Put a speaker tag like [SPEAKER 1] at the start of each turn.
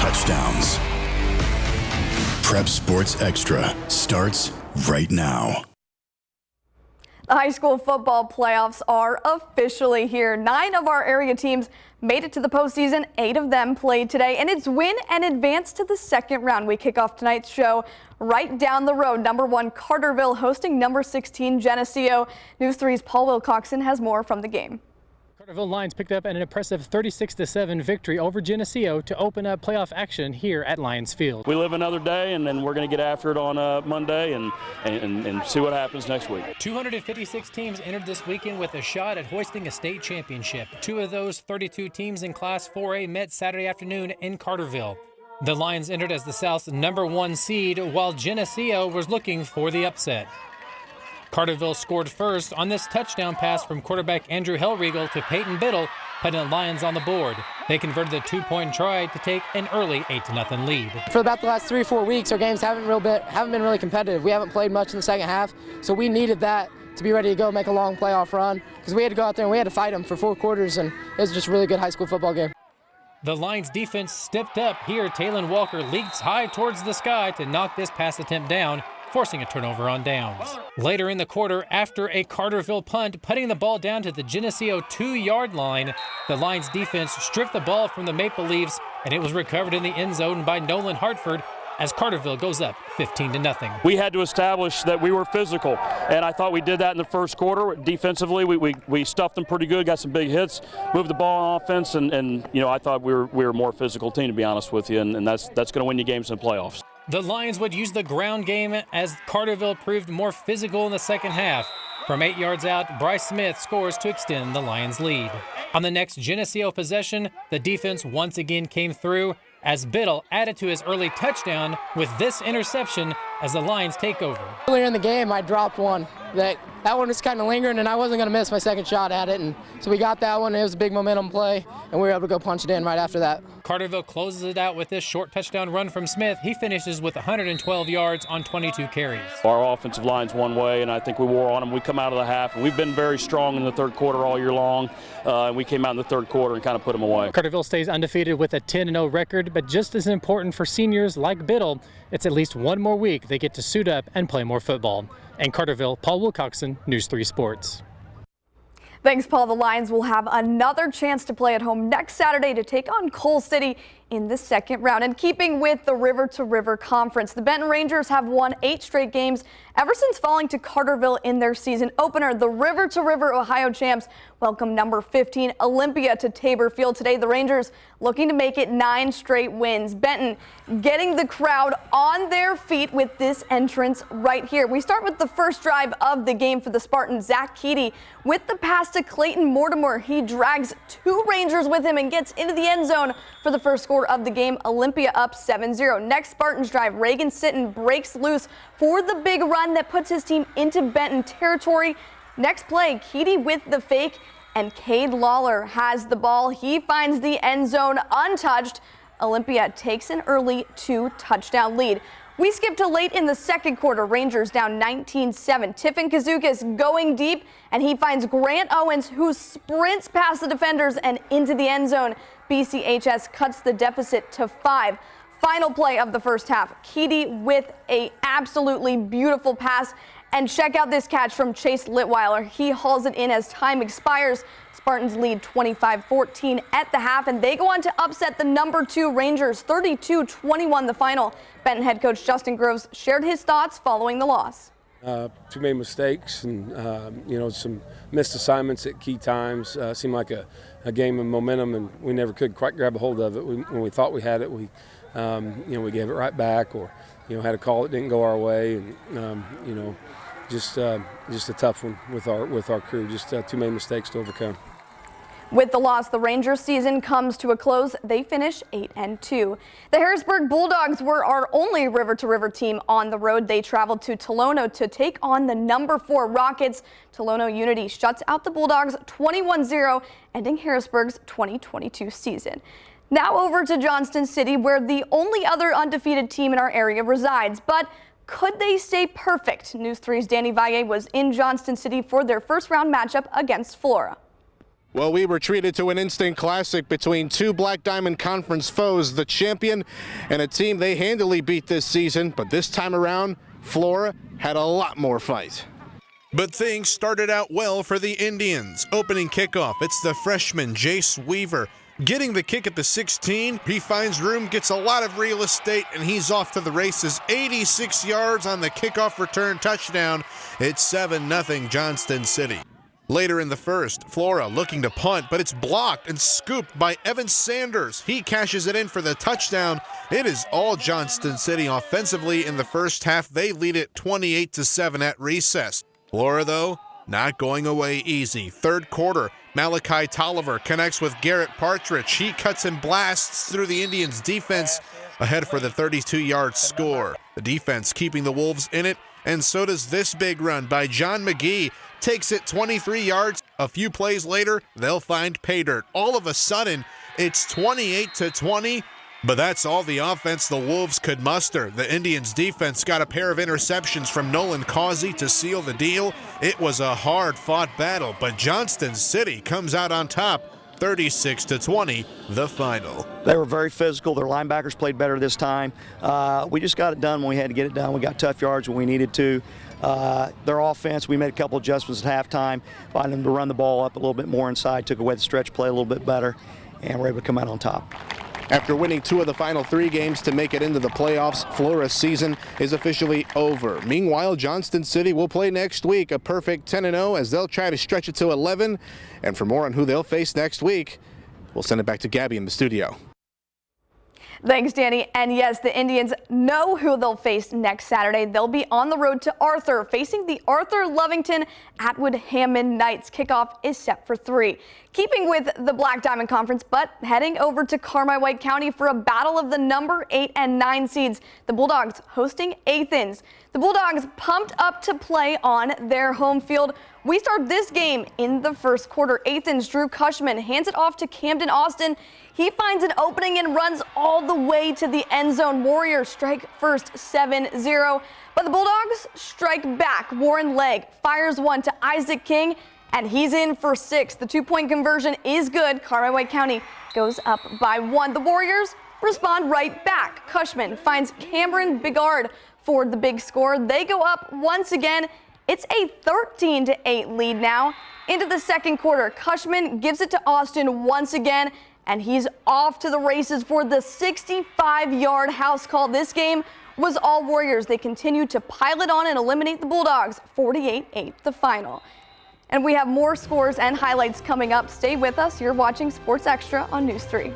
[SPEAKER 1] touchdowns. Prep Sports Extra starts right now.
[SPEAKER 2] The high school football playoffs are officially here. 9 of our area teams made it to the postseason. 8 of them played today, and it's win and advance to the second round. We kick off tonight's show right down the road. Number 1 Carterville hosting number 16 Geneseo. News 3's Paul Wilcoxon has more from the game.
[SPEAKER 3] Carterville Lions picked up an impressive 36-7 victory over Geneseo to open up playoff action here at Lions Field.
[SPEAKER 4] We live another day, and then we're going to get after it on Monday and see what happens next week.
[SPEAKER 3] 256 teams entered this weekend with a shot at hoisting a state championship. 2 of those 32 teams in Class 4A met Saturday afternoon in Carterville. The Lions entered as the South's number 1 seed, while Geneseo was looking for the upset. Carterville scored first on this touchdown pass from quarterback Andrew Hellriegel to Peyton Biddle, putting the Lions on the board. They converted the 2-point try to take an early 8-0 lead.
[SPEAKER 5] For about the last 3 or 4 weeks, our games haven't been really competitive. We haven't played much in the second half, so we needed that to be ready to go make a long playoff run, because we had to go out there and we had to fight them for 4 quarters, and it was just a really good high school football game.
[SPEAKER 3] The Lions defense stepped up here. Taylon Walker leaps high towards the sky to knock this pass attempt down, forcing a turnover on downs. Later in the quarter, after a Carterville punt, putting the ball down to the Geneseo 2-yard line, the Lions defense stripped the ball from the Maple Leafs, and it was recovered in the end zone by Nolan Hartford as Carterville goes up 15-0.
[SPEAKER 4] We had to establish that we were physical, and I thought we did that in the first quarter. Defensively, we stuffed them pretty good, got some big hits, moved the ball on offense, and you know, I thought we were a more physical team, to be honest with you, and that's going to win you games in the playoffs.
[SPEAKER 3] The Lions would use the ground game as Carterville proved more physical in the second half. From 8 yards out, Bryce Smith scores to extend the Lions' lead. On the next Geneseo possession, the defense once again came through as Biddle added to his early touchdown with this interception as the Lions take over.
[SPEAKER 5] Earlier in the game, I dropped one. That one was kind of lingering, and I wasn't going to miss my second shot at it. And so we got that one. It was a big momentum play, and we were able to go punch it in right after that.
[SPEAKER 3] Carterville closes it out with this short touchdown run from Smith. He finishes with 112 yards on 22 carries.
[SPEAKER 4] Our offensive line's one way, and I think we wore on them. We come out of the half, and we've been very strong in the third quarter all year long. And we came out in the third quarter and kind of put them away.
[SPEAKER 3] Carterville stays undefeated with a 10-0 record, but just as important for seniors like Biddle, it's at least one more week they get to suit up and play more football. In Carterville, Paul Wilcoxon, News 3 Sports.
[SPEAKER 2] Thanks, Paul. The Lions will have another chance to play at home next Saturday to take on Coal City in the second round. And keeping with the River to River Conference, the Benton Rangers have won 8 straight games ever since falling to Carterville in their season opener. The River to River Ohio champs welcome number 15 Olympia to Tabor Field today. The Rangers looking to make it 9 straight wins. Benton getting the crowd on their feet with this entrance right here. We start with the first drive of the game for the Spartans. Zach Keedy with the pass to Clayton Mortimer. He drags 2 Rangers with him and gets into the end zone for the first score of the game. Olympia up 7-0. Next Spartans drive, Reagan Sitton breaks loose for the big run that puts his team into Benton territory. Next play, Keedy with the fake, and Cade Lawler has the ball. He finds the end zone untouched. Olympia takes an early 2-touchdown lead. We skip to late in the second quarter. Rangers down 19-7. Tiffin Kazookas going deep, and he finds Grant Owens, who sprints past the defenders and into the end zone. BCHS cuts the deficit to 5. Final play of the first half. Keedy with a absolutely beautiful pass. And check out this catch from Chase Litweiler. He hauls it in as time expires. Spartans lead 25-14 at the half, and they go on to upset the number 2 Rangers 32-21 the final. Benton head coach Justin Groves shared his thoughts following the loss.
[SPEAKER 6] Too many mistakes and some missed assignments at key times. Seemed like a game of momentum, and we never could quite grab a hold of it. When we thought we had it, we gave it right back, or had a call that didn't go our way, and just a tough one with our crew. Just too many mistakes to overcome.
[SPEAKER 2] With the loss, the Rangers season comes to a close. They finish 8-2. The Harrisburg Bulldogs were our only river-to-river team on the road. They traveled to Tolono to take on the number 4 Rockets. Tolono Unity shuts out the Bulldogs 21-0, ending Harrisburg's 2022 season. Now over to Johnston City, where the only other undefeated team in our area resides. But could they stay perfect? News 3's Danny Valle was in Johnston City for their first round matchup against Flora.
[SPEAKER 7] Well, we were treated to an instant classic between two Black Diamond Conference foes, the champion and a team they handily beat this season, but this time around, Flora had a lot more fight.
[SPEAKER 8] But things started out well for the Indians. Opening kickoff, it's the freshman Jace Weaver getting the kick at the 16. He finds room, gets a lot of real estate, and he's off to the races. 86 yards on the kickoff return touchdown. It's 7-0 Johnston City. Later in the first, Flora looking to punt, but it's blocked and scooped by Evan Sanders. He cashes it in for the touchdown. It is all Johnston City offensively in the first half. They lead it 28-7 at recess. Flora, though, not going away easy. Third quarter, Malachi Tolliver connects with Garrett Partridge. He cuts and blasts through the Indians' defense, ahead for the 32-yard score. The defense keeping the Wolves in it, and so does this big run by John McGee. Takes it 23 yards. A few plays later, they'll find pay dirt. All of a sudden, it's 28-20, but that's all the offense the Wolves could muster. The Indians' defense got a pair of interceptions from Nolan Causey to seal the deal. It was a hard-fought battle, but Johnston City comes out on top, 36-20, the final.
[SPEAKER 9] They were very physical. Their linebackers played better this time. We just got it done when we had to get it done. We got tough yards when we needed to. Their offense, we made a couple adjustments at halftime, finding them to run the ball up a little bit more inside, took away the stretch play a little bit better, and we're able to come out on top.
[SPEAKER 7] After winning 2 of the final 3 games to make it into the playoffs, Flora's season is officially over. Meanwhile, Johnston City will play next week, a perfect 10-0, as they'll try to stretch it to 11. And for more on who they'll face next week, we'll send it back to Gabby in the studio.
[SPEAKER 2] Thanks, Danny. And yes, the Indians know who they'll face next Saturday. They'll be on the road to Arthur, facing the Arthur Lovington Atwood Hammond Knights. Kickoff is set for 3. Keeping with the Black Diamond Conference, but heading over to Carmi White County for a battle of the number 8 and 9 seeds. The Bulldogs hosting Athens. The Bulldogs pumped up to play on their home field. We start this game in the first quarter. Athens' Drew Cushman hands it off to Camden Austin. He finds an opening and runs all the way to the end zone. Warriors strike first 7-0, but the Bulldogs strike back. Warren Legg fires one to Isaac King, and he's in for 6. The 2-point conversion is good. Carmi White County goes up by 1. The Warriors respond right back. Cushman finds Cameron Bigard for the big score. They go up once again. It's a 13-8 lead now. Into the second quarter, Cushman gives it to Austin once again, and he's off to the races for the 65-yard house call. This game was all Warriors. They continue to pile it on and eliminate the Bulldogs. 48-8 the final. And we have more scores and highlights coming up. Stay with us. You're watching Sports Extra on News 3.